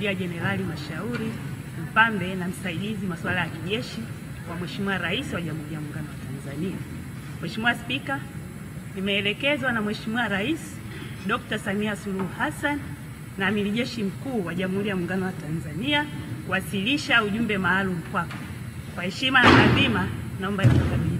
Brigedia Jenerali Mashauri, mpambe na msaidizi masuala ya kijeshi wa Mheshimiwa Rais wa Jamhuri ya Muungano wa Tanzania. Mheshimiwa Spika, nimeelekezwa na Mheshimiwa Rais Dr. Samia Suluhu Hassan na Amiri Jeshi Mkuu wa Jamhuri ya Muungano wa Tanzania kuwasilisha ujumbe maalum kwako. Kwa heshima na taadhima, naomba nikukabidhi.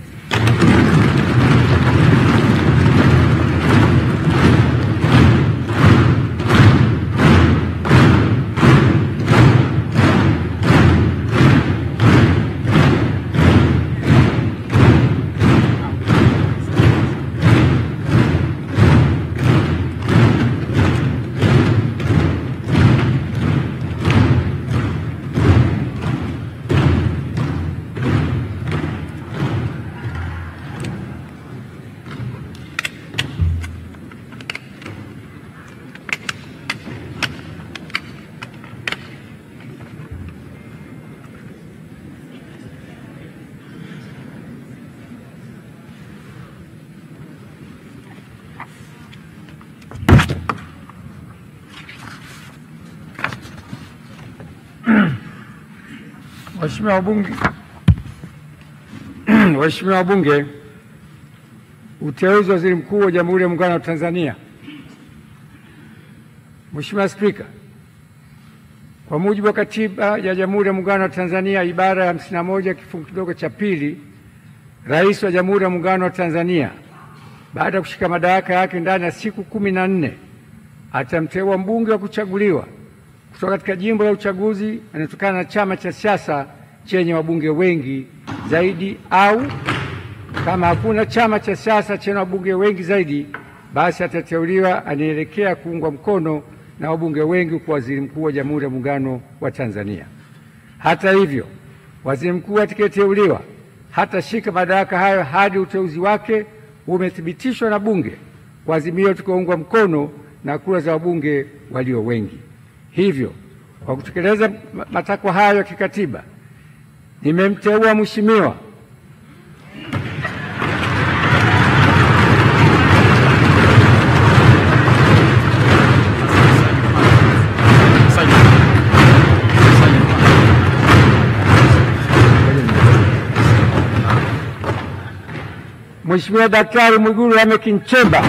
Waheshimiwa wabunge, uteuzi wa Waziri Mkuu wa Jamhuri ya Muungano wa Tanzania. Mheshimiwa Spika, kwa mujibu wa Katiba ya Jamhuri ya Muungano wa Tanzania ibara ya 51 kifungu kidogo cha pili, Rais wa Jamhuri ya Muungano wa Tanzania baada ya kushika madaraka yake ndani ya siku 14 atamteua mbunge wa kuchaguliwa kutoka katika jimbo la uchaguzi anatokana na chama cha siasa chenye wabunge wengi zaidi, au kama hakuna chama cha siasa chenye wabunge wengi zaidi, basi atateuliwa anaelekea kuungwa mkono na wabunge wengi kwa Waziri Mkuu wa Jamhuri ya Muungano wa Tanzania. Hata hivyo, Waziri Mkuu atakayeteuliwa hatashika madaraka hayo hadi uteuzi wake umethibitishwa na Bunge kwa azimio tukaungwa mkono na kura za wabunge walio wengi. Hivyo, kwa kutekeleza matakwa hayo ya kikatiba, nimemteua Mheshimiwa Daktari Mwigulu Lameck Nchemba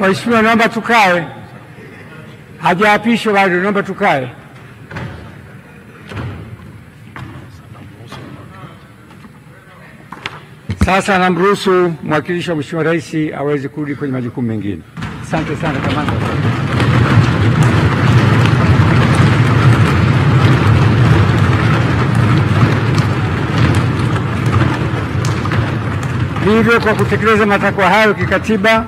Waheshimiwa, naomba tukae. Hajaapishwa bado, naomba tukae. Sasa namruhusu mwakilishi wa Mheshimiwa Rais aweze kurudi kwenye majukumu mengine. Asante sana kamanda. Hivyo, kwa kutekeleza matakwa hayo kikatiba,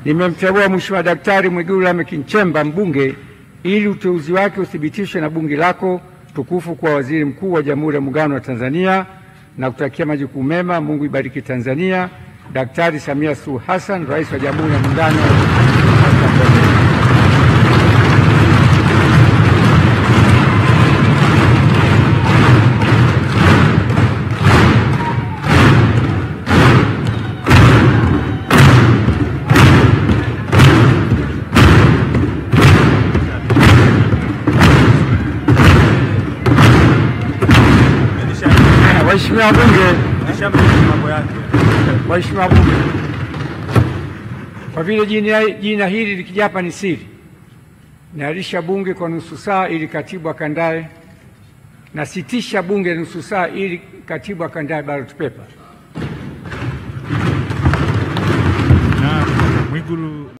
nimemteua Mheshimiwa Daktari Mwigulu Lameck Nchemba mbunge ili uteuzi wake uthibitishwe na bunge lako tukufu kwa Waziri Mkuu wa Jamhuri ya Muungano wa Tanzania, na kutakia majukumu mema. Mungu ibariki Tanzania. Daktari Samia Suluhu Hassan, Rais wa Jamhuri ya Muungano wa Tanzania. Waheshimiwa wabunge, Kwa vile jina hili likijapa ni siri, naahirisha bunge kwa nusu saa ili katibu akandae, na sitisha bunge nusu saa ili katibu akandae ballot paper. Na Mwigulu